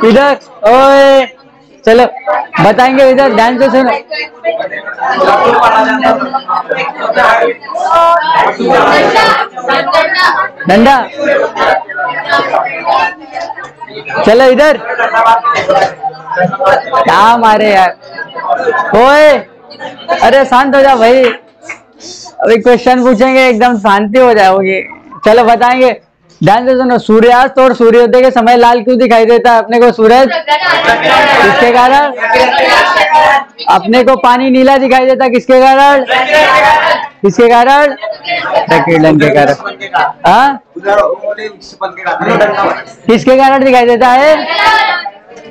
इधर ओए चलो बताएंगे, इधर ध्यान से सुनो। डंडा, चलो इधर। क्या मारे यार, ओए अरे शांत हो जा भाई, अभी क्वेश्चन पूछेंगे एकदम शांति हो जाओगी। चलो बताएंगे, ध्यान से सुनो। सूर्यास्त और सूर्योदय के समय लाल क्यों दिखाई देता है अपने को सूरज? किसके कारण? अपने को पानी नीला दिखाई देता किसके कारण? किसके कारण? प्रकीर्णन के कारण। हाँ, किसके कारण दिखाई देता है?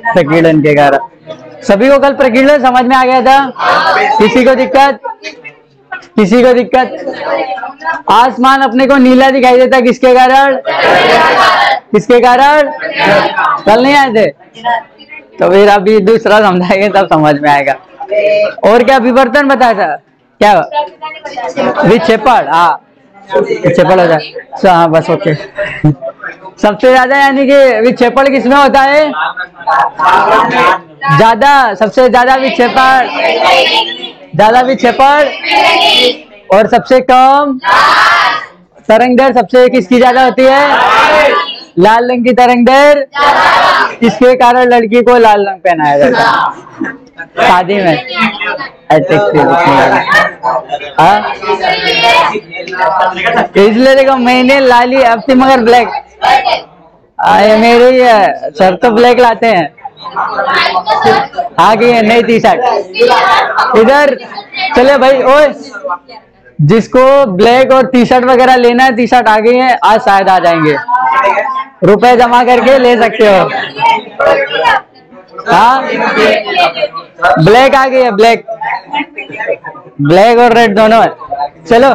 प्रकीर्णन के कारण। सभी को कल प्रकीर्णन समझ में आ गया था? किसी को दिक्कत? किसी को दिक्कत? आसमान अपने को नीला दिखाई देता किसके कारण? किसके कारण? कल नहीं आए थे तो फिर अभी दूसरा समझाएंगे तब समझ में आएगा। और क्या विवर्तन बताया था? क्या विक्षेपण? हाँ विक्षेपण होता है। हाँ बस ओके। सबसे ज्यादा यानी कि विक्षेपण किसमें होता है? ज्यादा, सबसे ज्यादा विक्षेपण, ज्यादा विक्षेपण। और सबसे कम तरंग दैर्घ्य सबसे किसकी ज्यादा होती है? लाल रंग की तरंग दैर्घ्य। किसके कारण लड़की को लाल रंग पहनाया जाता है शादी में? इसलिए देखो मैंने लाली अब थी मगर ब्लैक, ये मेरी है सर तो ब्लैक लाते हैं। आगे नई टी शर्ट इधर। चले भाई, ओए जिसको ब्लैक और टी शर्ट वगैरह लेना है, टी शर्ट आ गई है, आज शायद आ जाएंगे, रुपए जमा करके ले सकते हो। हाँ ब्लैक आ गई है, ब्लैक, ब्लैक और रेड दोनों है। चलो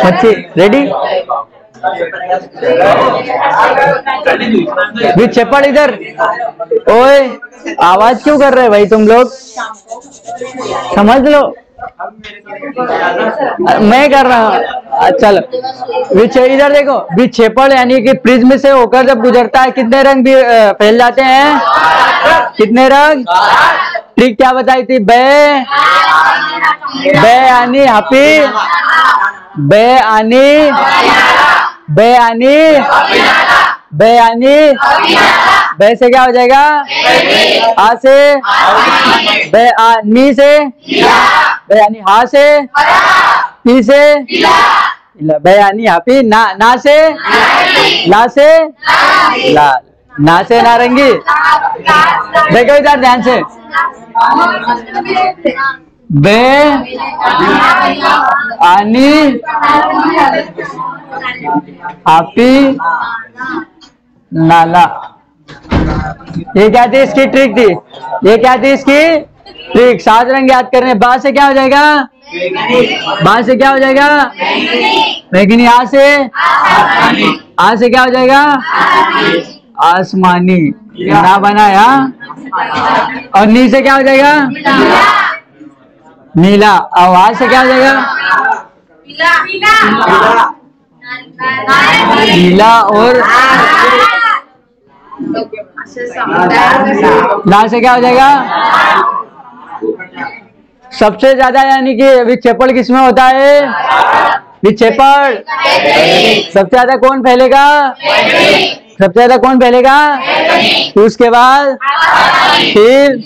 अच्छी रेडी। विक्षेपण इधर। ओए आवाज क्यों कर रहे भाई तुम लोग? समझ लो, मैं कर रहा हूँ। चलो इधर देखो, विक्षेपण यानी कि प्रिज्म से होकर जब गुजरता है कितने रंग भी फैल जाते हैं? कितने रंग? ट्रिक क्या बताई थी? बे आनी हापी, बे आनी, बे आनी, बे आनी। बे से क्या हो जाएगा? आ से, बे नी से, बे यानी हा से, पी से, बे यानी हापी, ना से, ला से, लाल, ना से नारंगी। देखो इधर ध्यान से, बे आनी हापी नाला। ये क्या थी इसकी ट्रिक थी? ये क्या थी इसकी ट्रिक? 7 रंग याद करने। बा से क्या हो जाएगा? बा से क्या हो जाएगा? बैगनी। आ से क्या हो जाएगा? आसमानी। ना बनाया। और नी से क्या हो जाएगा? नीला। और आ से क्या हो जाएगा? नीला। और ला से क्या हो जाएगा? सबसे ज्यादा यानी कि विक्षेपण किसमें होता है? विक्षेपण सबसे ज्यादा कौन फैलेगा? सबसे ज्यादा कौन फैलेगा? तो उसके बाद फिर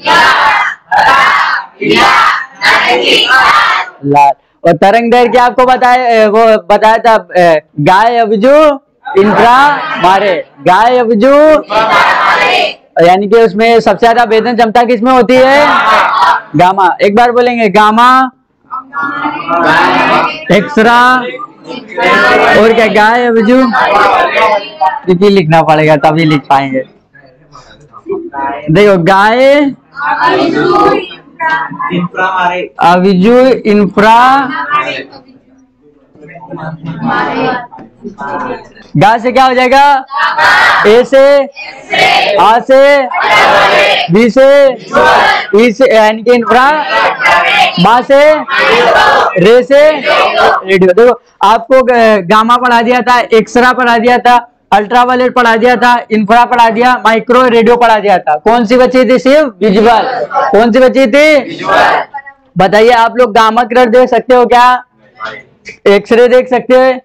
लाल। और तरंग दैर्घ्य क्या आपको बताया? वो बताया था गाय अबजू इंफ्रा मारे, गाय अबजू, यानी कि उसमें सबसे ज्यादा भेदन क्षमता किसमें होती है? गामा। एक बार बोलेंगे गामा, एक्सरा और क्या? गाय अबजू। इसी लिखना पड़ेगा तभी लिख पाएंगे। देखो गाय अबजू इंफ्रा, गा से क्या हो जाएगा? ए से, आ से, बी से, ई से यानी कि इंफ्रा, बा से, रे से रेडियो। देखो आपको गामा पढ़ा दिया था, एक्सरा पढ़ा दिया था, अल्ट्रावायलेट पढ़ा दिया था, इंफ्रा पढ़ा दिया, माइक्रो रेडियो पढ़ा दिया था। कौन सी बची थी? सिर्फ विजुअल। कौन सी बची थी? बताइए आप लोग गामा किरण देख सकते हो क्या? एक्सरे देख सकते हो?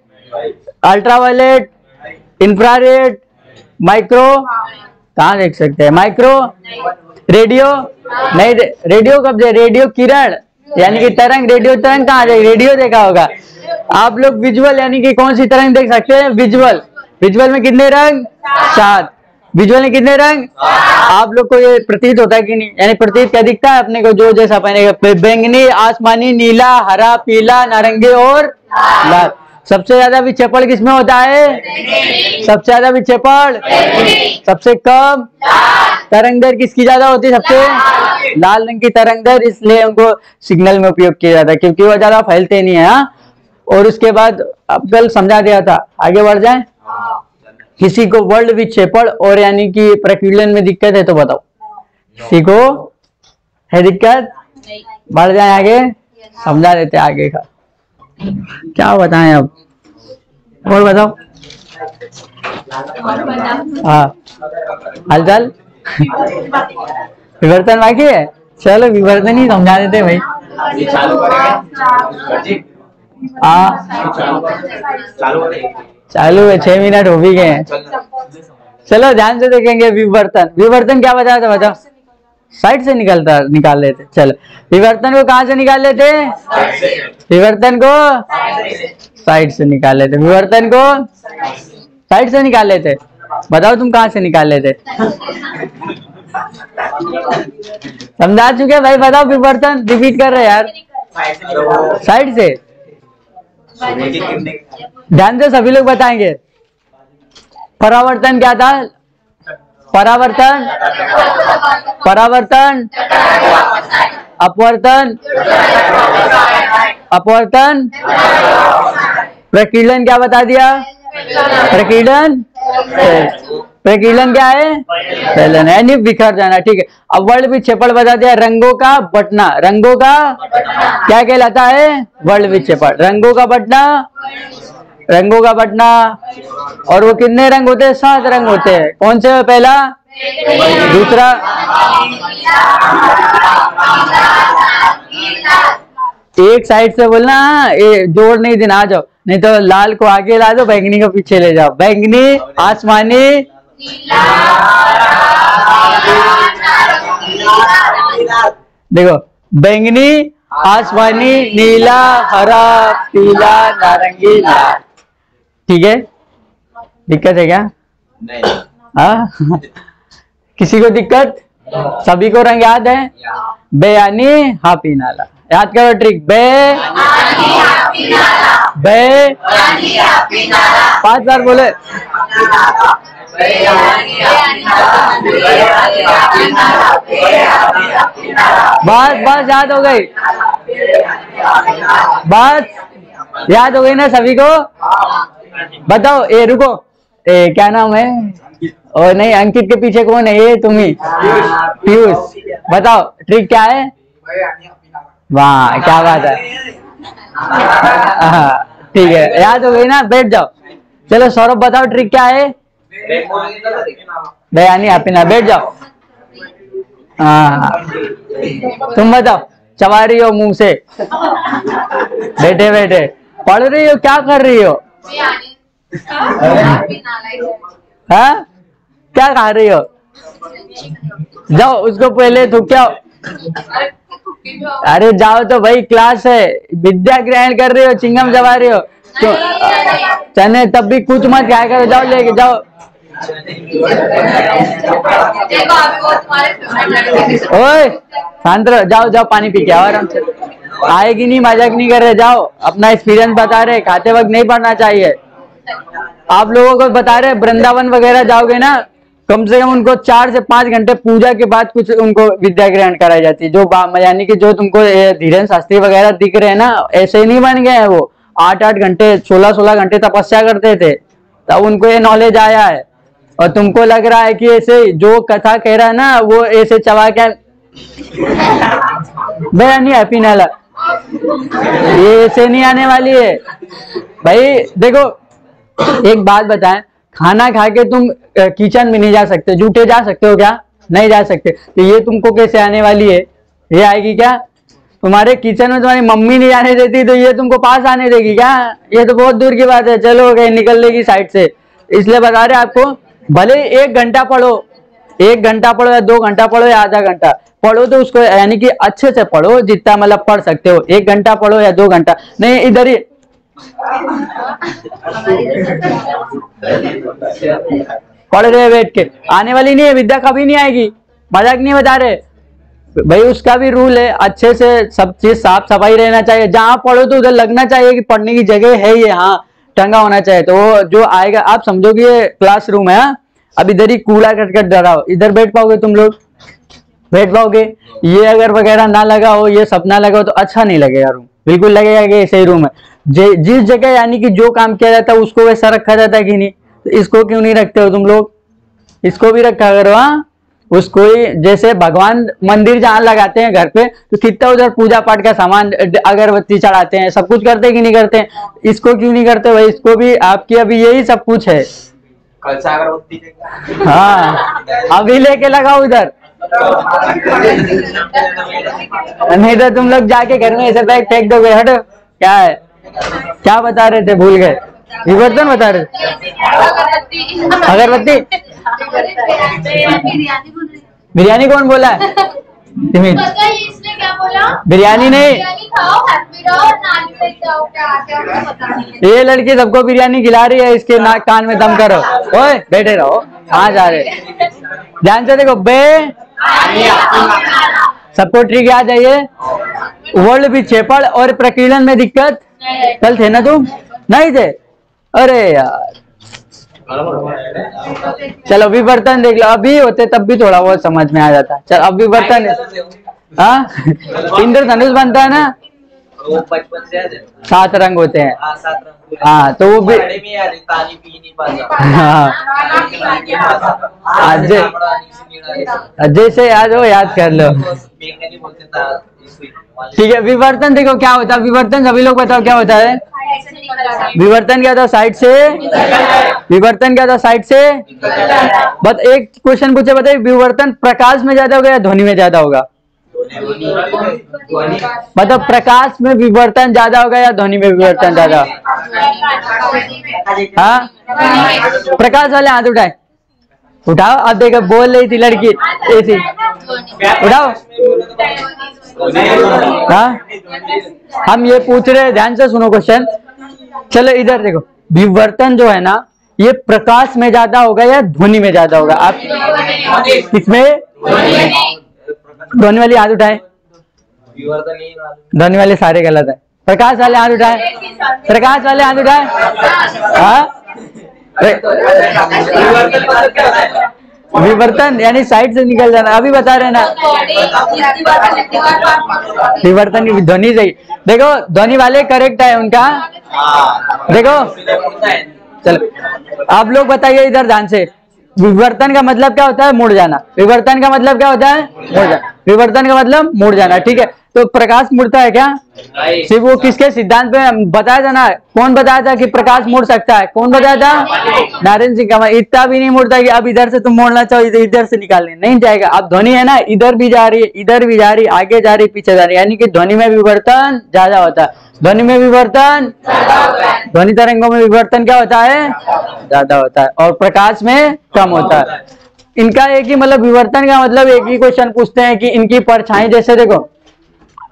अल्ट्रावायलेट, इंफ्रारेड, माइक्रो कहाँ देख सकते हैं? माइक्रो रेडियो नहीं, रेडियो कब दे? रेडियो किरण यानी कि तरंग, रेडियो तरंग कहाँ देख? रेडियो देखा होगा आप लोग। विजुअल यानी कि कौन सी तरंग देख सकते हैं? विजुअल। विजुअल में कितने रंग? 7। विजुअल में कितने रंग? आप लोग को ये प्रतीत होता है कि नहीं? यानी प्रतीत क्या दिखता है अपने को? जो जैसा पहनेगा, बैंगनी, आसमानी, नीला, हरा, पीला, नारंगी और लाल। सबसे ज्यादा विक्षेपण किसमें होता है? सबसे ज्यादा विक्षेपण, सबसे कम तरंग दर किसकी ज्यादा होती है? सबसे लाल रंग की तरंग दर, इसलिए उनको सिग्नल में उपयोग किया जाता है क्योंकि वो ज्यादा फैलते नहीं है। हाँ? और उसके बाद अब कल समझा दिया था, आगे बढ़ जाए। किसी को वर्ल्ड विक्षेपण और यानी कि प्रकीर्णन में दिक्कत है तो बताओ, किसी को है दिक्कत? बढ़ जाए आगे, समझा देते आगे का। क्या बताएं अब और बताओ। हाँ हालचाल विवर्तन बाकी है, चलो विवर्तन ही समझा देते भाई। हाँ चालू है, 6 मिनट हो भी गए हैं। चलो ध्यान से देखेंगे। विवर्तन, विवर्तन क्या बताया था? बताओ। साइड से निकाल लेते। चलो विवर्तन को कहाँ से निकाल लेते? विवर्तन को साइड से निकाल लेते। विवर्तन को साइड से निकाल लेते। बताओ तुम कहाँ से निकाल लेते? समझा चुके भाई, बताओ। विवर्तन रिपीट कर रहे यार। साइड से। ध्यान से सभी लोग बताएंगे। परावर्तन क्या था? परावर्तन, परावर्तन, अपवर्तन, अपवर्तन, प्रकीर्णन क्या बता दिया? प्रकीर्णन, प्रकीर्णन क्या है? फैलन यानी बिखर जाना। ठीक है, अब वर्ल्ड विक्षेपण बता दिया। रंगों का बंटना, रंगों का क्या कहलाता है? वर्ल्ड विक्षेपण। रंगों का बंटना, रंगों का बंटना। और वो कितने रंग होते हैं? 7 रंग होते हैं। कौन से? पहला, दूसरा, एक साइड से बोलना, जोर नहीं देना। आ जाओ, नहीं तो लाल को आगे ला दो, बैंगनी को पीछे ले जाओ। बैंगनी, आसमानी, देखो बैंगनी, आसमानी, नीला, हरा, पीला, नारंगी, लाल। ठीक है, दिक्कत है क्या? नहीं। हाँ किसी को दिक्कत? सभी को रंग याद है? बेयानी हाफी नाला। याद करो ट्रिक। बे 5 बार बोले। बस याद हो गई, बस याद हो गई ना सभी को? बताओ। ए रुको, क्या नाम है? और नहीं, अंकित के पीछे कौन है? ये तुम ही, पीयूष। बताओ ट्रिक क्या है? वाह क्या बात है। ठीक है, याद हो गई ना? बैठ जाओ। चलो सौरभ बताओ ट्रिक क्या है? बयानी अपना। बैठ जाओ। हाँ तुम बताओ। चबा रही हो मुंह से, बैठे बैठे पढ़ रही हो, क्या कर रही हो? हाँ क्या खा रही हो? जाओ उसको पहले थूक के आओ। अरे जाओ तो भाई, क्लास है, विद्या ग्रहण कर रही हो, चिंगम चबा रही हो तो चने तब भी कुछ मत खाया करो। जाओ लेके जाओ। ओए शांत रहो, जाओ जाओ पानी पी के आओ आराम से। आएगी नहीं, मजाक नहीं कर रहे। जाओ, अपना एक्सपीरियंस बता रहे, खाते वक्त नहीं पढ़ना चाहिए। आप लोगों को बता रहे, वृंदावन वगैरह जाओगे ना, कम से कम उनको 4 से 5 घंटे पूजा के बाद कुछ उनको विद्या ग्रहण कराई जाती है। जो यानी कि जो तुमको धीरेन्द्र शास्त्री वगैरह दिख रहे हैं ना, ऐसे नहीं बन गए हैं वो। 8-8 घंटे 16-16 घंटे तपस्या करते थे, तब उनको ये नॉलेज आया है। और तुमको लग रहा है कि ऐसे जो कथा कह रहा है ना, वो ऐसे चबा के नहीं हैप्पी नाला, ये ऐसे नहीं आने वाली है भाई। देखो एक बात बताएं, खाना खा के तुम किचन में नहीं जा सकते, जूठे जा सकते हो क्या? नहीं जा सकते। तो ये तुमको कैसे आने वाली है? ये आएगी क्या? तुम्हारे किचन में तुम्हारी मम्मी नहीं आने देती तो ये तुमको पास आने देगी क्या? ये तो बहुत दूर की बात है, चलो कहीं निकल लेगी साइड से। इसलिए बता रहे आपको, भले 1 घंटा पढ़ो, 1 घंटा पढ़ो या 2 घंटा पढ़ो या आधा घंटा पढ़ो, तो उसको यानी कि अच्छे से पढ़ो, जितना मतलब पढ़ सकते हो। 1 घंटा पढ़ो या 2 घंटा नहीं, इधर ही पढ़ रहे बैठ के, आने वाली नहीं है विद्या, कभी नहीं आएगी, मजाक नहीं बता रहे भाई। उसका भी रूल है, अच्छे से सब चीज साफ सफाई रहना चाहिए। जहां पढ़ो तो उधर लगना चाहिए कि पढ़ने की जगह है, ये हाँ टंगा होना चाहिए। तो वो जो आएगा आप समझो कि ये क्लासरूम है। अब इधर ही कूड़ा करकट डराओ, इधर बैठ पाओगे तुम लोग? बैठ पाओगे? ये अगर वगैरह ना लगा हो, ये सब ना लगा हो तो अच्छा नहीं लगेगा रूम, बिल्कुल लगेगा कि सही रूम है। जिस जगह यानी कि जो काम किया जाता है उसको वैसा रखा जाता है कि नहीं? तो इसको क्यों नहीं रखते हो तुम लोग? इसको भी रखा करो। हाँ, उसको ही, जैसे भगवान मंदिर जहाँ लगाते हैं घर पे, तो कितना उधर पूजा पाठ का सामान, अगरबत्ती चढ़ाते हैं, सब कुछ करते हैं कि नहीं करते हैं? इसको क्यों नहीं करते भाई? इसको भी आपकी अभी यही सब कुछ है। हाँ, अभी लेके लगाओ उधर, नहीं तो तुम लोग जाके घर में ऐसे बैग फेंक दोगे। हटो, क्या है, क्या बता रहे थे, भूल गए? विवर्तन बता रहे थे। अगरबत्ती, बिरयानी कौन बोला है? इसने क्या बोला? बिरयानी नहीं, ये लड़की सबको बिरयानी खिला रही है, इसके नाक कान में दम करो। ओए बैठे रहो, कहाँ जा रहे? ध्यान से देखो बे, सबको ट्रिक याद है ये? वर्ल्ड विक्षेपण और प्रकीर्णन में दिक्कत, कल थे ना तुम? नहीं थे? अरे यार, चलो विवर्तन देख लो, अभी होते तब भी थोड़ा बहुत समझ में आ जाता। चल अब विवर्तन, हाँ इंद्रधनुष बनता है ना, वो 55 से 7 रंग होते हैं। हाँ तो वो भी, जैसे याद हो याद कर लो। ठीक है, विवर्तन देखो क्या होता है। विवर्तन सभी लोग बताओ क्या होता है? विवर्तन क्या था? साइड से। विवर्तन क्या था? साइड से। बस एक क्वेश्चन पूछे, बताइए विवर्तन प्रकाश में ज्यादा होगा या ध्वनि में ज्यादा होगा? मतलब प्रकाश में विवर्तन ज्यादा होगा या ध्वनि में विवर्तन ज्यादा? हाँ, प्रकाश वाले हाथ उठाए, उठाओ। अब देखो बोल रही थी लड़की ऐसी, उठाओ। हाँ, हम ये पूछ रहे, ध्यान से सुनो क्वेश्चन। चलो इधर देखो, विवर्तन जो है ना, ये प्रकाश में ज्यादा होगा या ध्वनि में ज्यादा होगा? आप किसमें? ध्वनि वाली हाथ उठाए। ध्वनि वाले सारे गलत है, प्रकाश वाले हाथ उठाए। प्रकाश वाले हाथ उठाए। हाँ, विवर्तन यानी साइड से निकल जाना, अभी बता रहे ना। विवर्तन की ध्वनि सही। देखो ध्वनि वाले करेक्ट है उनका। देखो चलो आप लोग बताइए इधर ध्यान से, विवर्तन का मतलब क्या होता है? मुड़ जाना। विवर्तन का मतलब क्या होता है? मुड़ जाना। विवर्तन का मतलब मुड़ जाना, ठीक है। तो प्रकाश मुड़ता है क्या? सिर्फ वो किसके सिद्धांत पे बताया था ना? कौन बताया था कि प्रकाश मुड़ सकता है? कौन बताया था? नारायण सिंह का। इतना भी नहीं मुड़ता कि अब इधर से तुम मोड़ना चाहो इधर से निकालने नहीं जाएगा। अब ध्वनि है ना, इधर भी जा रही है, इधर भी जा रही, आगे जा रही, पीछे जा रही, यानी कि ध्वनि में विवर्तन ज्यादा होता है। ध्वनि में विवर्तन, ध्वनि तरंगों में विवर्तन क्या होता है? ज्यादा होता है, और प्रकाश में कम होता है। इनका एक ही मतलब, विवर्तन का मतलब एक ही क्वेश्चन पूछते हैं कि इनकी परछाई, जैसे देखो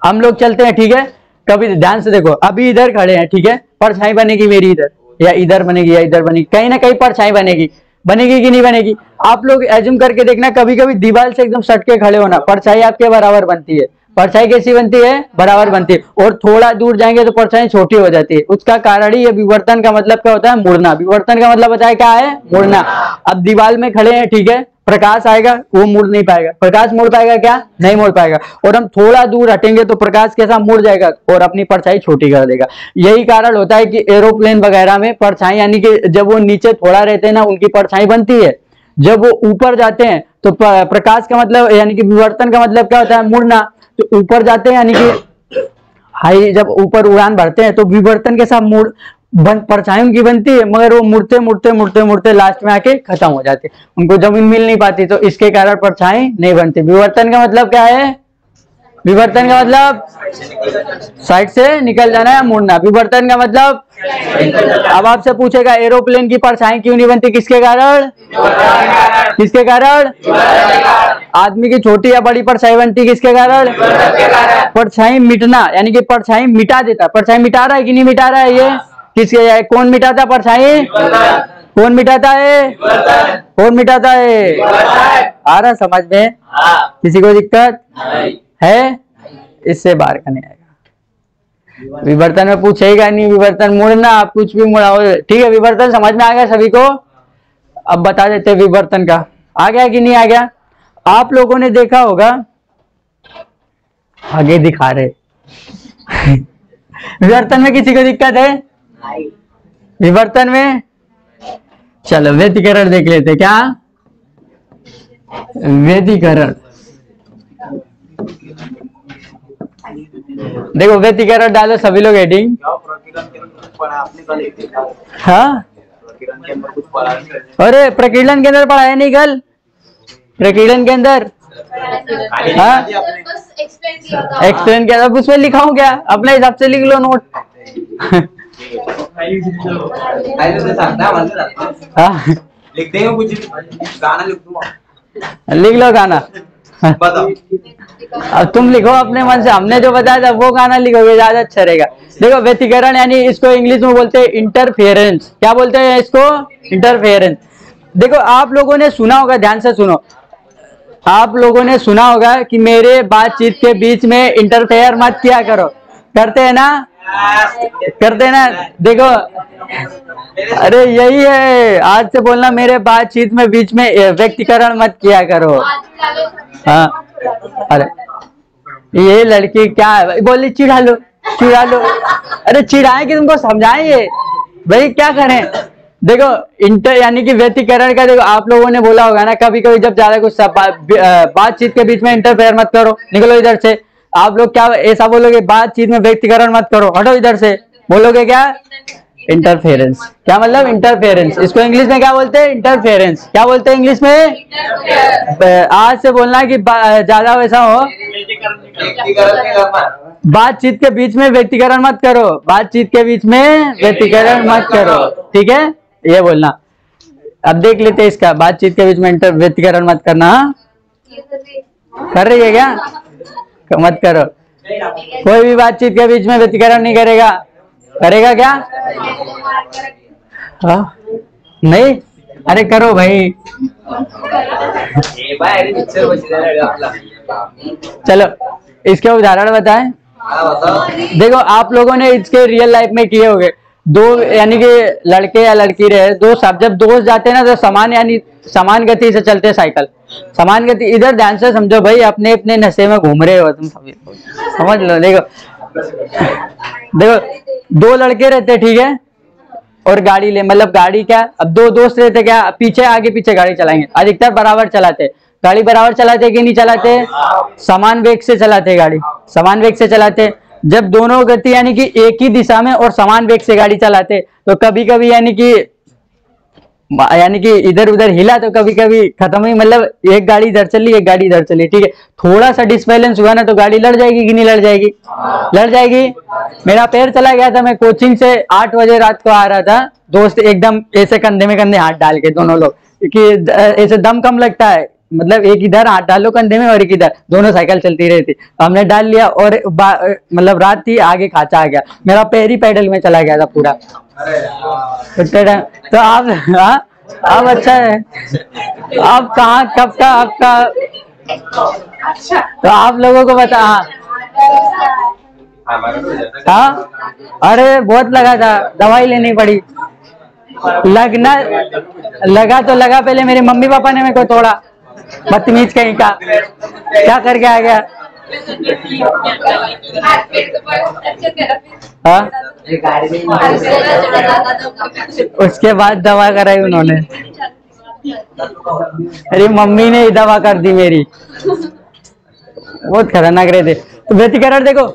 हम लोग चलते हैं, ठीक है, कभी ध्यान से देखो, अभी इधर खड़े हैं, ठीक है, परछाई बनेगी मेरी इधर, या इधर बनेगी, या इधर बनेगी, कहीं ना कहीं परछाई बनेगी। बनेगी कि नहीं बनेगी? आप लोग एज्यूम करके देखना, कभी कभी दीवार से एकदम सट के खड़े होना, परछाई आपके बराबर बनती है। परछाई कैसी बनती है? बराबर बनती है। और थोड़ा दूर जाएंगे तो परछाई छोटी हो जाती है। उसका कारण ही ये विवर्तन का मतलब क्या होता है? मुड़ना। विवर्तन का मतलब बताया क्या है? मुड़ना। अब दीवार में खड़े हैं, ठीक है, प्रकाश आएगा, वो मुड़ नहीं पाएगा। प्रकाश मुड़ पाएगा क्या? नहीं मुड़ पाएगा। और हम थोड़ा दूर हटेंगे तो प्रकाश कैसा? मुड़ जाएगा और अपनी परछाई छोटी कर देगा। यही कारण होता है कि एरोप्लेन वगैरह में परछाई, यानी कि जब वो नीचे थोड़ा रहते हैं ना, उनकी परछाई बनती है। जब वो ऊपर जाते हैं तो प्रकाश का मतलब, यानी कि विवर्तन का मतलब क्या होता है? मुड़ना। तो ऊपर जाते हैं, यानी कि हाई, जब ऊपर उड़ान भरते हैं तो विवर्तन के साथ मुड़, परछाई उनकी बनती है, मगर वो मुड़ते मुड़ते मुड़ते मुड़ते लास्ट में आके खत्म हो जाते, उनको जमीन मिल नहीं पाती, तो इसके कारण परछाई नहीं बनती। विवर्तन का मतलब क्या है? विवर्तन का मतलब साइड से निकल जाना या मुड़ना। विवर्तन का मतलब, अब आपसे पूछेगा एरोप्लेन की परछाई क्यों नहीं बनती, किसके कारण? किसके कारण? आदमी की छोटी या बड़ी परछाई बनती किसके कारण? परछाई मिटना, यानी कि परछाई मिटा देता। परछाई मिटा रहा है कि नहीं मिटा रहा है? ये किसके, कौन मिटाता परछाई? कौन मिटाता है? कौन मिटाता है? आ रहा समझ में? किसी को दिक्कत है? इससे बाहर का नहीं आएगा। विवर्तन में पूछेगा नहीं, विवर्तन मुड़ना, आप कुछ भी मुड़ाओ, ठीक है। विवर्तन समझ में आ गया सभी को? अब बता देते विवर्तन का, आ गया कि नहीं आ गया? आप लोगों ने देखा होगा, आगे दिखा रहे विवर्तन में किसी को दिक्कत है? विवर्तन में चलो व्यतिकरण देख लेते। क्या व्यतिकरण? देखो व्यतिकरण डालो सभी लोग हेडिंग। हाँ, अरे प्रकीर्णन के अंदर पढ़ाया नहीं कल? प्रकीर्णन के अंदर हाँ एक्सप्लेन किया था, उसमें लिखा हूँ क्या? अपने हिसाब से लिख लो नोट। लिख देंगे कुछ, गाना लिख दूंगा। लिख लो गाना। अब तुम लिखो अपने मन से, हमने जो बताया था वो गाना लिखोगे, ज्यादा अच्छा रहेगा। देखो व्यतिकरण यानी इसको इंग्लिश में बोलते हैं इंटरफेरेंस। क्या बोलते हैं इसको? इंटरफेरेंस। देखो आप लोगों ने सुना होगा, ध्यान से सुनो, आप लोगों ने सुना होगा कि मेरे बातचीत के बीच में इंटरफेयर मत किया करो। करते हैं ना? करते हैं ना? देखो अरे यही है, आज से बोलना मेरे बातचीत में बीच में व्यक्तिकरण मत किया करो। हाँ, अरे ये लड़की क्या है बोली, चिढ़ा लो चिढ़ा लो। अरे चिढ़ाएं कि तुमको समझाएं ये भाई, क्या करें? देखो इंटर यानी कि व्यतिकरण का, देखो आप लोगों ने बोला होगा ना कभी कभी, जब ज्यादा कुछ बातचीत के बीच में इंटरफेयर मत करो, निकलो इधर से। आप लोग क्या ऐसा बोलोगे? बातचीत में व्यक्तिकरण मत करो, हटो इधर से, बोलोगे क्या? इंटरफेरेंस। क्या मतलब इंटरफेरेंस? इसको इंग्लिश में क्या बोलते हैं? इंटरफेरेंस। क्या बोलते हैं इंग्लिश में? आज से बोलना कि ज्यादा वैसा हो, बातचीत के बीच में व्यक्तिकरण मत करो, बातचीत के बीच में व्यक्तिकरण मत करो, ठीक है? ये बोलना। अब देख लेते हैं इसका, बातचीत के बीच में व्यक्तिकरण मत करना। कर रही है क्या? मत करो, कोई भी बातचीत के बीच में व्यक्तिकरण नहीं करेगा। करेगा क्या? हाँ नहीं, अरे करो भाई। चलो इसके उदाहरण बताएं। देखो आप लोगों ने इसके रियल लाइफ में किए होंगे, दो यानी कि लड़के या लड़की रहे, दो सब जब दोस्त जाते हैं ना तो समान यानी समान गति से चलते हैं साइकिल, समान गति। इधर ध्यान से समझो भाई, अपने अपने नशे में घूम रहे हो तुम सभी, समझ लो। देखो देखो दो लड़के रहते, ठीक है, और गाड़ी ले, मतलब गाड़ी क्या, अब दो दोस्त रहते, क्या पीछे आगे पीछे गाड़ी चलाएंगे, अधिकतर बराबर चलाते। गाड़ी बराबर चलाते कि नहीं चलाते? समान वेग से चलाते गाड़ी, समान वेग से चलाते। जब दोनों गति यानी कि एक ही दिशा में और समान वेग से गाड़ी चलाते, तो कभी कभी यानी कि इधर उधर हिला तो कभी कभी खत्म ही, मतलब एक गाड़ी इधर चली एक गाड़ी इधर चली, ठीक है, थोड़ा सा डिसबैलेंस हुआ ना तो गाड़ी लड़ जाएगी कि नहीं लड़ जाएगी? लड़ जाएगी। मेरा पैर चला गया था, मैं कोचिंग से 8 बजे रात को आ रहा था, दोस्त एकदम ऐसे कंधे में कंधे हाथ डाल के दोनों लोग, क्योंकि ऐसे दम कम लगता है, मतलब एक इधर हाथ डालो कंधे में और एक इधर, दोनों साइकिल चलती रही थी, हमने डाल लिया और मतलब रात थी, आगे खाचा आ गया, मेरा पैर ही पैडल में चला गया था पूरा। तो आप आप अच्छा है, आप कहाँ कब का आपका, तो आप लोगों को बता। हाँ अरे बहुत लगा था, दवाई लेनी पड़ी। लगना लगा तो लगा, पहले मेरे मम्मी पापा ने मेरे को तोड़ा, बदतमीज कहीं का, क्या करके आ गया? हाँ उसके बाद दवा कराई उन्होंने, अरे मम्मी ने ही दवा कर दी मेरी, बहुत खतरनाक रहे थे। तो व्यतिकरण देखो,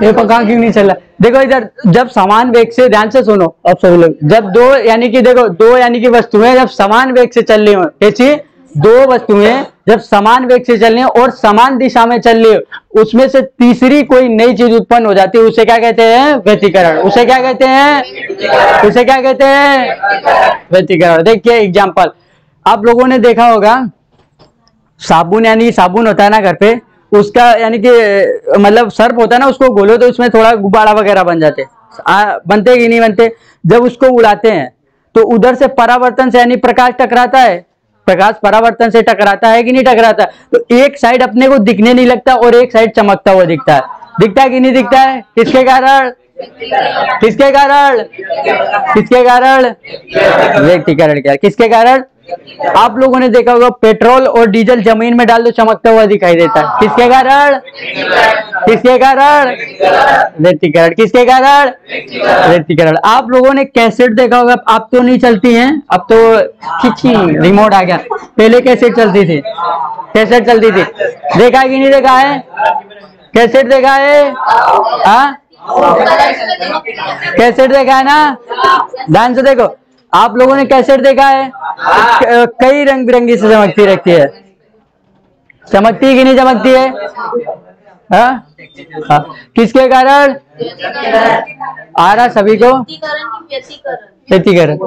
ये पका क्यों नहीं चल रहा? देखो इधर, जब समान वेग से, ध्यान से सुनो अब सब लोग, जब दो यानी कि देखो दो यानी कि वस्तुएं जब समान वेग से चल रही हो, कैसी दो वस्तुएं जब समान वेग से चल रही हो और समान दिशा में चल रही हो, उसमें से तीसरी कोई नई चीज उत्पन्न हो जाती है, उसे क्या कहते हैं? व्यतिकरण। उसे क्या कहते हैं? उसे क्या कहते हैं? व्यतिकरण। देखिए एग्जाम्पल, आप लोगों ने देखा होगा साबुन, यानी साबुन होता है ना घर पे, उसका यानी कि मतलब सर्फ होता है ना, उसको घोलो तो उसमें थोड़ा गुब्बारा वगैरह बन जाते, बनते कि नहीं बनते? जब उसको उड़ाते हैं तो उधर से परावर्तन से यानी प्रकाश टकराता है, प्रकाश परावर्तन से टकराता है कि नहीं टकराता? तो एक साइड अपने को दिखने नहीं लगता और एक साइड चमकता हुआ दिखता है। दिखता है कि नहीं दिखता है? किसके कारण? किसके कारण? किसके कारण? व्यतिकरण। क्या? किसके कारण? आप लोगों ने देखा होगा पेट्रोल और डीजल जमीन में डाल दो चमकता हुआ दिखाई देता है, किसके कारण? किसके कारण? व्यतिकरण। किसके कारण? व्यतिकरण। आप लोगों ने कैसेट देखा होगा, अब तो नहीं चलती हैं, अब तो खिंची रिमोट आ गया, पहले कैसेट चलती थी, कैसेट चलती थी। देखा है कि नहीं देखा है? कैसेट देखा है? हाँ कैसेट देखा है ना? ध्यान से देखो, आप लोगों ने कैसेट देखा है? कई रंग बिरंगी से चमकती रहती है, चमकती है कि नहीं चमकती है? हाँ? हाँ। किसके कारण? आ रहा सभी को? व्यतिकरण।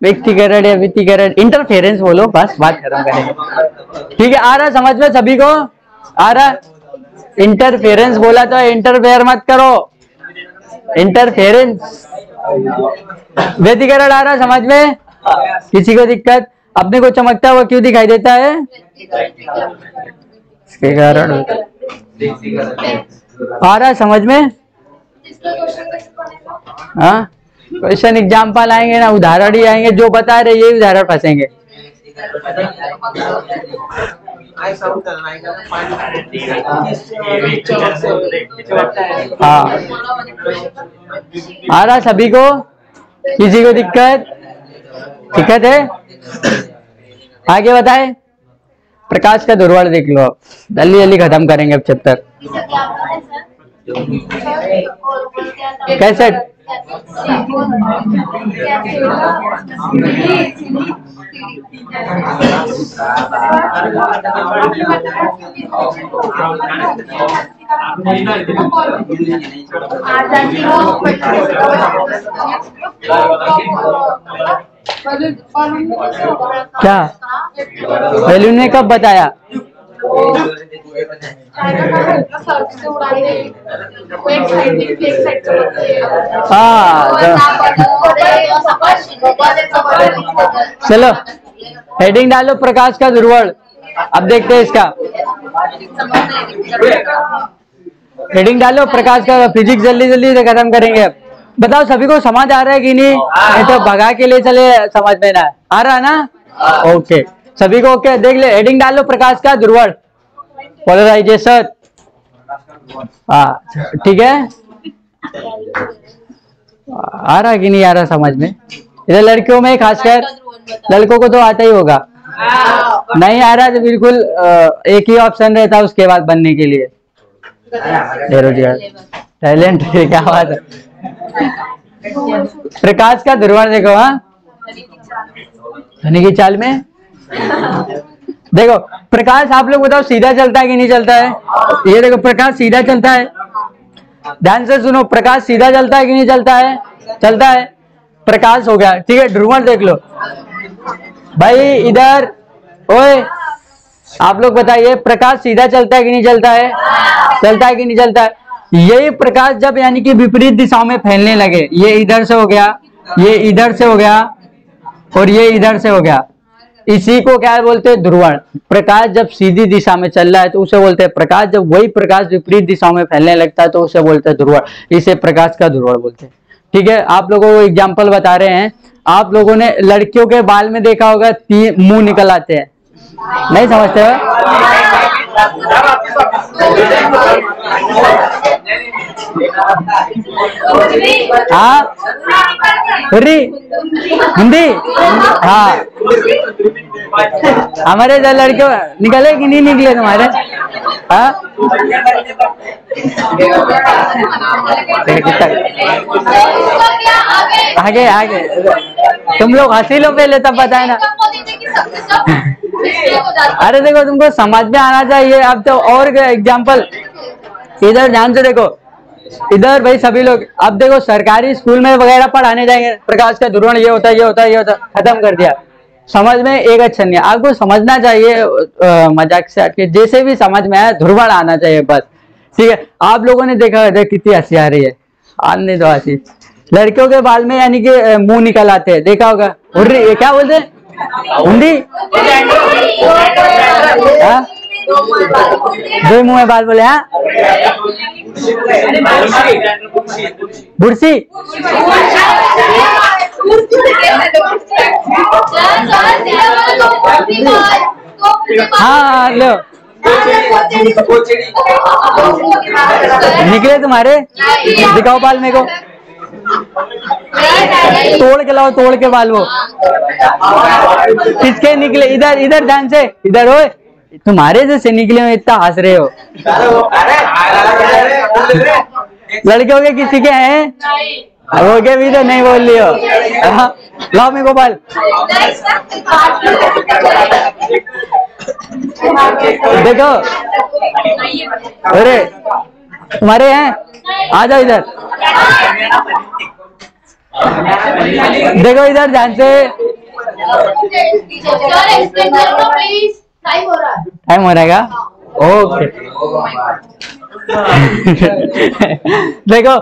व्यक्तिकरण या व्यतिकरण, इंटरफेरेंस बोलो, बस बात खत्म करेंगे। ठीक है, आ रहा समझ में सभी को? आ रहा? इंटरफेरेंस बोला तो इंटरफेयर मत करो, इंटरफेरेंस। व्यतिकरण आ रहा समझ में? किसी को दिक्कत? अपने को चमकता हुआ क्यों दिखाई देता है? इसके कारण आ रहा समझ में? हाँ, क्वेश्चन एग्जाम्पल आएंगे ना, उदाहरण ही आएंगे, जो बता रहे ये उदाहरण फंसेंगे। हाँ, आ रहा सभी को? किसी को दिक्कत? दिक्कत है? आगे बताए। प्रकाश का दुर्वल देख लो, अब जल्दी जल्दी खत्म करेंगे अब चैप्टर। कैसे? क्या बैलून ने कब बताया? चलो हेडिंग डालो, प्रकाश का दुर्वल। अब देखते हैं इसका हेडिंग डालो, प्रकाश का। फिजिक्स जल्दी जल्दी से खत्म करेंगे। अब बताओ सभी को समझ आ रहा है कि नहीं? नहीं तो भगा के ले चले, समझ में ना आ रहा है ना? ओके, सभी को ओके। देख ले, हेडिंग डालो, प्रकाश का दुर्वल, पोलराइजेशन। हाँ ठीक है, आ रहा कि नहीं आ रहा समझ में? इधर लड़कियों में खासकर, लड़कों को तो आता ही होगा। नहीं आ रहा तो बिल्कुल एक ही ऑप्शन रहता है उसके बाद बनने के लिए, बेरोजगार। टैलेंट क्या बात है। प्रकाश का दुर्वल देखो, हाँ ध्वनि की चाल में देखो, प्रकाश आप लोग बताओ सीधा चलता है कि नहीं चलता है? ये देखो प्रकाश सीधा चलता है, ध्यान से सुनो, प्रकाश सीधा चलता है कि नहीं चलता है? चलता है। प्रकाश हो गया, ठीक है। ध्रुवण देख लो भाई, इधर ओए आप लोग बताइए, प्रकाश सीधा चलता है कि नहीं चलता है? चलता है कि नहीं चलता है? यही प्रकाश जब यानी कि विपरीत दिशाओं में फैलने लगे, ये इधर से हो गया, ये इधर से हो गया और ये इधर से हो गया, इसी को क्या बोलते हैं? ध्रुवण। प्रकाश जब सीधी दिशा में चल रहा है तो उसे बोलते हैं प्रकाश, जब वही प्रकाश विपरीत दिशाओं में फैलने लगता है तो उसे बोलते हैं ध्रुवण। इसे प्रकाश का ध्रुवण बोलते हैं। ठीक है, आप लोगों को एग्जाम्पल बता रहे हैं। आप लोगों ने लड़कियों के बाल में देखा होगा, मुंह निकल आते हैं, नहीं समझते हो? हाँ, हिंदी, हाँ हमारे इधर लड़के निकले कि नहीं निकले तुम्हारे? हाँ आगे आगे तुम लोग हंसी लो पहले तब बताए ना। अरे देखो तुमको समझ में आना चाहिए। अब तो और एग्जाम्पल इधर ध्यान से देखो, इधर भाई सभी लोग अब देखो सरकारी स्कूल में वगैरह पढ़ाने जाएंगे, प्रकाश का ध्रुवण ये होता है ये होता है ये होता है, खत्म कर दिया। समझ में एक अच्छा नहीं, आपको समझना चाहिए मजाक से हटके, जैसे भी समझ में आया ध्रुवण आना चाहिए बस, ठीक है। आप लोगों ने देखा है कितनी हंसी आ रही है, आने दो हंसी। लड़कियों के बाल में यानी कि मुंह निकल आते हैं, देखा होगा। हुर्री क्या बोलते हैं? हुंडी? हाँ? दो मुंह में बाल बोले? हाँ बुरसी? हाँ लो निकले तुम्हारे, दिखाओ बाल मेरे को, तोड़ के लाओ, तोड़ के बाल वो किसके निकले? इधर इधर ध्यान से, इधर हो, तुम्हारे जैसे निकले हो, इतना हंस रहे हो। लड़कियों के किसी के हैं? हो गए भी तो नहीं बोल लियो। लाओ मेरे को बाल। देखो अरे तुम्हारे हैं, आ जाओ इधर। देखो इधर ध्यान से, टाइम हो रहेगा, ओके। देखो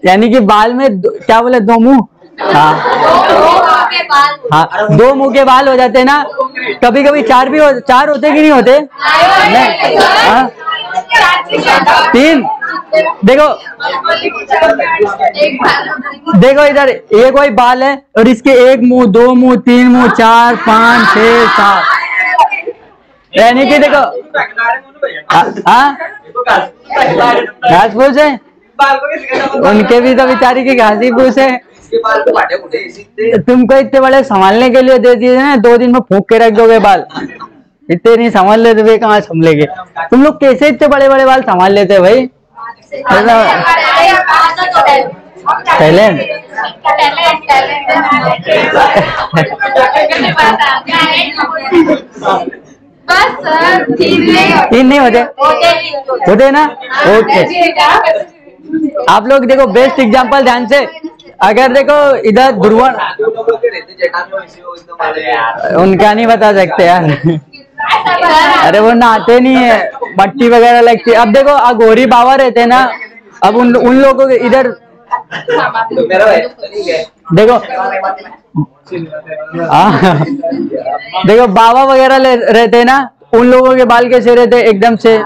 यानी कि बाल में क्या बोले, दो मुंह, हाँ हाँ दो मुंह के बाल हो जाते हैं ना, कभी कभी चार भी चार होते कि नहीं होते? नहीं, हाँ तीन। देखो देखो इधर एक वही बाल है और इसके एक मुंह, दो मुंह, तीन मुंह, चार, पाँच, छह, सात, यानी कि देखो हाँ घास फूस है, उनके भी तो बेचारी की घास ही फूस है। तुमको इतने बड़े संभालने के लिए दे दिए ना, 2 दिन में फूंक के रख दोगे बाल, इतने नहीं संभाल लेते वे, कहाँ संभलेंगे? तुम लोग कैसे इतने बड़े बड़े बाल संभाल लेते भाई? टैलेंट तीन नहीं होते ना, ओके। आप लोग देखो बेस्ट एग्जांपल ध्यान से, अगर देखो इधर ध्रुवण, उनका नहीं बता सकते यार। अरे वो नहाते नहीं है, मट्टी वगैरह लगती है। अब देखो अघोरी बाबा रहते हैं ना, अब उन लोगों के इधर देखो देखो बाबा वगैरह रहते हैं ना, उन लोगों के बाल कैसे रहते एकदम से,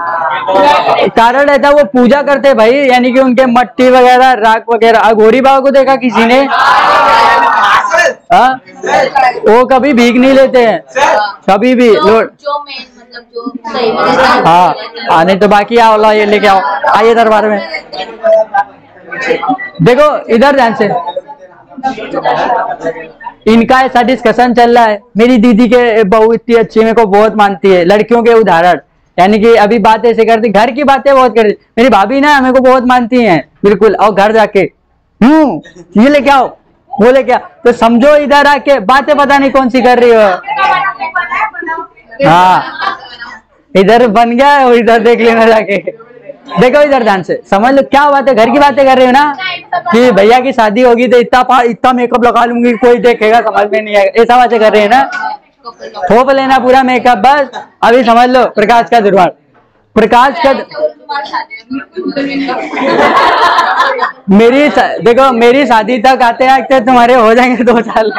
कारण रहता है वो पूजा करते भाई, यानी कि उनके मट्टी वगैरह राख वगैरह। अघोरी बाबा को देखा किसी ने? हाँ वो कभी भीग नहीं लेते हैं कभी भी। हाँ आने तो बाकी आओ, ला ये लेके आओ, आइए दरबार में। देखो इधर ध्यान से, इनका ऐसा डिस्कशन चल रहा है। मेरी दीदी के बहू इतनी अच्छी, मेरे को बहुत मानती है, लड़कियों के उदाहरण, यानी कि अभी बात ऐसे करती, घर की बातें बहुत करती। मेरी भाभी ना मेरे को बहुत मानती हैं बिल्कुल, और घर जाके ये लेके आओ वो लेके आओ, तो समझो इधर आके बातें पता नहीं कौन सी कर रही हो। हाँ इधर बन गया और इधर देख लेना जाके। देखो इधर ध्यान से समझ लो क्या बात है, घर की बातें कर रहे हो ना, कि भैया की शादी होगी तो इतना मेकअप लगा लूंगी, कोई देखेगा, समझ में नहीं आएगा, ऐसा बातें कर रहे हैं ना। थोप लेना पूरा मेकअप बस। अभी समझ लो प्रकाश का दुर्वार, प्रकाश का देखो मेरी शादी तक आते आते तुम्हारे हो जाएंगे 2 साल।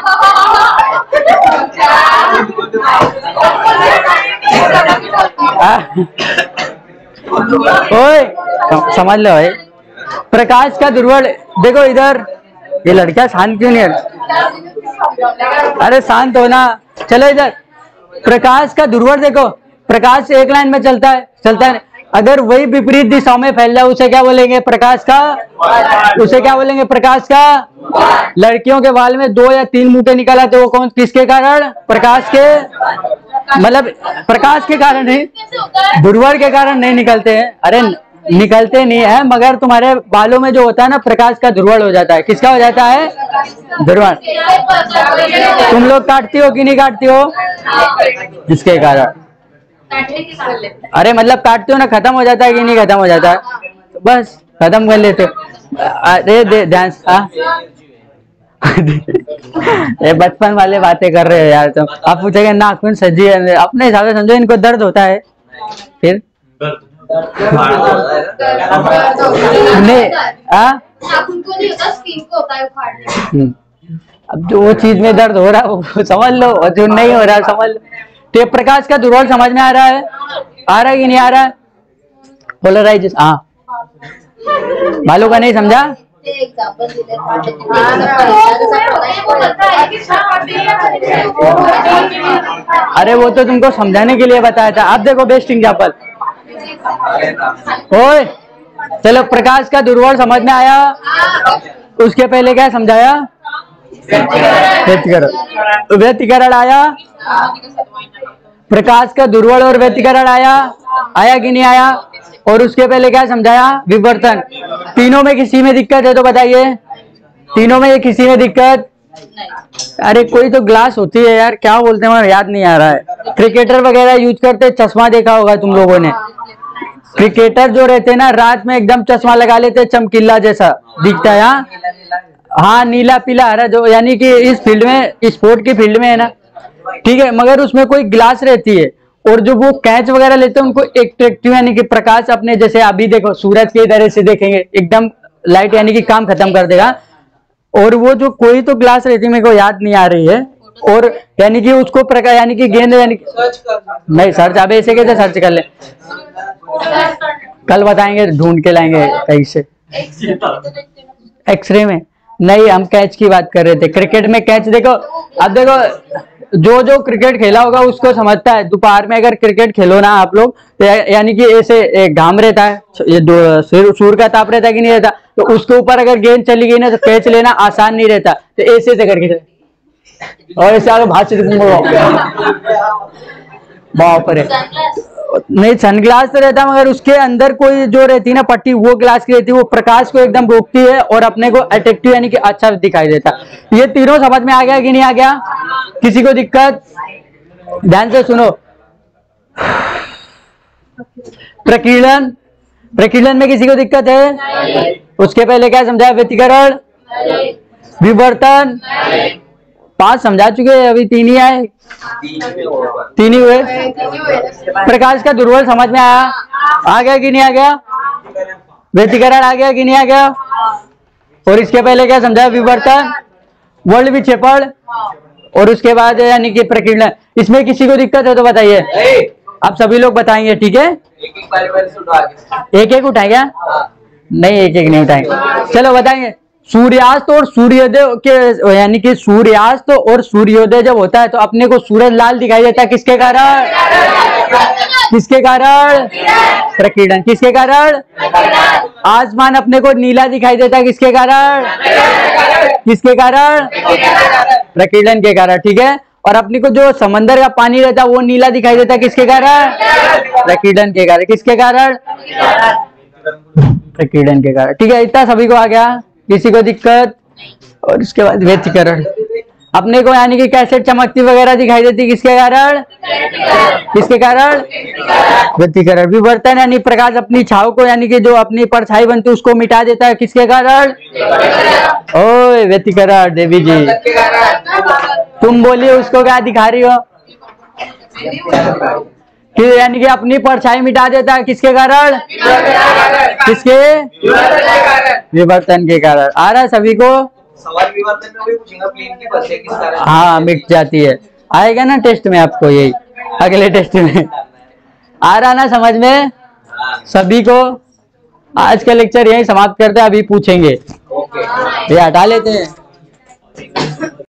ओए समझ लो भाई, प्रकाश का दुर्वड़। देखो इधर ये लड़का शांत क्यों नहीं है? अरे शांत हो ना। चलो इधर प्रकाश का दुर्वड़ देखो, प्रकाश एक लाइन में चलता है, अगर वही विपरीत दिशाओं में फैल जाए उसे क्या बोलेंगे? प्रकाश का, उसे क्या बोलेंगे? प्रकाश का लड़कियों के बाल में 2 या 3 मूठे निकल आते, वो कौन, किसके कारण? प्रकाश के, मतलब प्रकाश के कारण नहीं, दुर्वल के कारण नहीं निकलते हैं। अरे निकलते नहीं है, मगर तुम्हारे बालों में जो होता है ना, प्रकाश का दुर्वल हो जाता है। किसका हो जाता है? दुर्वल। तुम लोग काटती हो कि नहीं काटती हो? इसके कारण। अरे मतलब काटते हो ना, खत्म हो जाता है कि नहीं खत्म हो जाता है? तो बस खत्म कर लेते। अरे ध्यान, ये बचपन वाले बातें कर रहे हो यार तुम। आप पूछेंगे नाखून सजी है, अपने हिसाब से समझो, इनको दर्द होता है फिर नहीं, नाखून को नहीं होता, स्किन को होता है उखाड़ने। अब जो वो चीज में दर्द हो रहा है वो समझ लो, और जो नहीं हो रहा है समझ लो। तो प्रकाश का दुर्वल समझ में आ रहा है? आ रहा है कि नहीं आ रहा है? पोलराइज, हाँ, बालों का नहीं समझा? अरे वो तो तुमको समझाने के लिए बताया था। आप देखो बेस्ट एग्जाम्पल। ओए चलो, प्रकाश का दुर्वल समझ में आया, उसके पहले क्या समझाया? व्यतिकरण। व्यतिकरण आया, प्रकाश का दुर्वल और व्यतिकरण आया, आया कि नहीं आया? और उसके पहले क्या समझाया? विवर्तन। तीनों में किसी में दिक्कत है तो बताइए, तीनों में किसी में दिक्कत? अरे कोई तो ग्लास होती है यार, क्या बोलते हैं, याद नहीं आ रहा है। क्रिकेटर वगैरह यूज करते, चश्मा देखा होगा तुम लोगों ने। क्रिकेटर जो रहते हैं ना, रात में एकदम चश्मा लगा लेते, चमकीला जैसा दिखता है। हाँ, नीला पीला हरा, जो यानी कि इस फील्ड में, स्पोर्ट की फील्ड में है ना, ठीक है, मगर उसमें कोई ग्लास रहती है, और जो वो कैच वगैरह लेते हैं उनको एट्रैक्टिव, यानी कि प्रकाश अपने, जैसे अभी देखो सूरज के तरह से देखेंगे, एकदम लाइट यानी कि काम खत्म कर देगा। और वो जो कोई तो ग्लास रहती है, मेरे को याद नहीं आ रही है, और यानी कि उसको प्रकाश, यानी कि गेंद, यानी नहीं सर्च, अब ऐसे कैसे सर्च कर ले, कल बताएंगे, ढूंढ के लाएंगे कहीं से। एक्सरे में नहीं, हम कैच की बात कर रहे थे। क्रिकेट में कैच देखो, अब देखो जो जो क्रिकेट खेला होगा उसको समझता है। दोपहर में अगर क्रिकेट खेलो ना आप लोग, तो यानी कि ऐसे घाम रहता है, ये सूर्य का ताप रहता है कि नहीं रहता, तो उसके ऊपर अगर गेंद चली गई ना तो कैच लेना आसान नहीं रहता, तो ऐसे से करके और ऐसे आगे भाग से बाप रे, नहीं सनग्लास तो रहता, मगर उसके अंदर कोई जो रहती है ना पट्टी, वो ग्लास की रहती है, वो प्रकाश को एकदम रोकती है और अपने को अट्रैक्टिव यानी कि अच्छा दिखाई देता। ये तीनों समझ में आ गया कि नहीं आ गया? किसी को दिक्कत? ध्यान से सुनो। प्रकीर्णन, प्रकीर्णन में किसी को दिक्कत है? उसके पहले क्या समझाया? व्यतिकरण, विवर्तन, 5 समझा चुके हैं, अभी 3 ही आए, 3 ही हुए। प्रकाश का दुर्वल समझ में आया? आ गया कि नहीं आ गया? व्यतिकरण आ गया कि नहीं आ गया? और इसके पहले क्या समझाया? विवर्तन, वर्ल्ड विक्षेपण, और उसके बाद यानी कि प्रकीर्णन। इसमें किसी को दिक्कत है तो बताइए, आप सभी लोग बताएंगे, ठीक है? एक एक उठाएंगे? नहीं, एक एक नहीं उठाएंगे, चलो बताएंगे। सूर्यास्त और सूर्योदय के, यानी कि सूर्यास्त और सूर्योदय जब होता है तो अपने को सूरज लाल दिखाई देता है, किसके कारण? किसके कारण? प्रकीर्णन। किसके कारण? आसमान अपने को नीला दिखाई देता है, किसके कारण? किसके कारण? प्रकीर्णन के कारण, ठीक है। और अपने को जो समंदर का पानी रहता है वो नीला दिखाई देता है, किसके कारण? प्रकीर्णन के कारण। किसके कारण? प्रकीर्णन के कारण, ठीक है। इतना सभी को आ गया, किसी को दिक्कत? और उसके बाद व्यतिकरण, अपने को यानी कि कैसे चमकती वगैरह दिखाई देती, किसके कारण? किसके कारण? व्यतिकरण। विवर्तन यानी प्रकाश अपनी छाव को, यानी कि जो अपनी परछाई बनती है उसको मिटा देता है, किसके कारण? ओए व्यतिकरण। देवी जी तुम बोलिए, उसको क्या दिखा रही हो? कि यानी कि अपनी परछाई मिटा देता है, किसके कारण? किसके? विवर्तन के कारण। आ रहा है सभी को? सवाल विवर्तन में भी पूछेंगे, प्लेन की परछाई किस कारण? हाँ, मिट जाती है, आएगा ना टेस्ट में आपको, यही अगले टेस्ट में। आ रहा ना समझ में सभी को? आज का लेक्चर यही समाप्त करते हैं, अभी पूछेंगे, ये हटा लेते हैं।